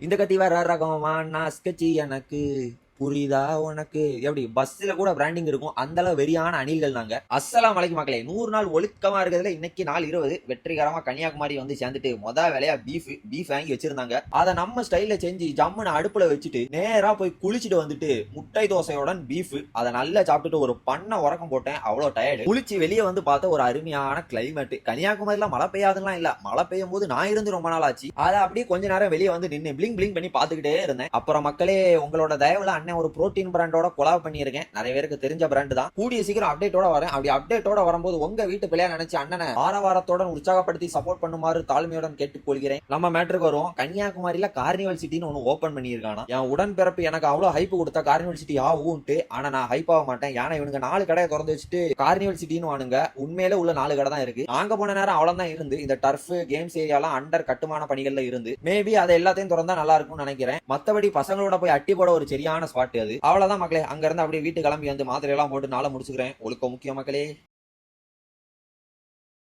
இந்த கத்தி வேற ரகமா நான் ஸ்கெட்சி எனக்கு புரியுதா உனக்கு? எப்படி பஸ்ல கூட பிராண்டிங் இருக்கும், அந்த அளவு வெறியான அணில்கள் நாங்க. அஸ்ஸலாமு அலைக்கும் மக்களே. 100 நாள் ஒழுக்கமா இருக்கிறதுல இன்னைக்கு நாள் 20 வெற்றிகரமா கன்னியாகுமரி வந்து சேர்ந்துட்டு வேலையா பீஃப் வாங்கி வச்சிருந்தாங்க. அதை நம்ம ஸ்டைல்ல செஞ்சு ஜம்முன்னு அடுப்புல வச்சுட்டு நேரா போய் குளிச்சுட்டு வந்துட்டு முட்டை தோசையுடன் பீஃப் அதை நல்லா சாப்பிட்டுட்டு ஒரு பண்ண உறக்கம் போட்டேன். அவ்வளவு டயர்டு. குளிச்சு வெளியே வந்து பார்த்த ஒரு அருமையான கிளைமேட். கன்னியாகுமரியில மழை பெய்யாதுலாம் இல்ல, மழை பெய்யும் போது நான் இருந்து ரொம்ப நாள் ஆச்சு. அதை அப்படியே கொஞ்ச நேரம் வெளியே வந்து நின்று பிளிங் பிளிங் பண்ணி பாத்துக்கிட்டே இருந்தேன். அப்புறம் மக்களே, உங்களோட தயவுல அண்ணன் ஒரு புரோட்டீன் பிராண்டோட கொலாப் பண்ணியிருக்கேன். நிறைய பேருக்கு தெரிஞ்ச பிராண்ட் தான். கூடிய சீக்கிரம் அப்டேட்டோட வரேன். அப்படி அப்டேட்டோட வரும்போது உங்க வீட்டு பிள்ளையா நினைச்சு அண்ணனை ஆரவாரத்தோட உற்சாகப்படுத்தி சப்போர்ட் பண்ணுமாறு தாழ்மையுடன் கேட்டுக்கொள்கிறேன். நம்ம மேட்டருக்கு வருவோம். கன்னியாகுமரியில கார்னிவல் சிட்டின்னு ஒன்னு ஓபன் பண்ணியிருக்கானா. என் உடன்பிறப்பு எனக்கு அவ்வளவு ஹைப் கொடுத்தா கார்னிவல் சிட்டி ஆகும்ட்டு. ஆனா நான் ஹைப் ஆக மாட்டேன். ஏன்னா இவனுங்க 4 கடையை திறந்து வச்சுட்டு கார்னிவல் சிட்டின்னு வானுங்க. உண்மையில உள்ள 4 கடை தான் இருக்கு. நாங்க போன நேரம் அவ்வளவுதான் இருந்து இந்த டர்ஃப் கேம்ஸ் ஏரியாலாம் அண்டர் கட்டுமான பணிகள்ல இருந்து மேபி அதை எல்லாத்தையும் திறந்தா நல்லா இருக்கும்னு நினைக்கிறேன். மத்தபடி பசங்களோட போய் அட்டி போட ஒரு சரியான ஸ்பாட் அது. அவ்வளவுதான் மக்களே. அங்க இருந்து அப்படியே வீட்டு கிளம்பி வந்து மாத்திரை எல்லாம் போட்டு நாளை முடிச்சுக்கிறேன். ஒழுக்கம் முக்கியம் மக்களே.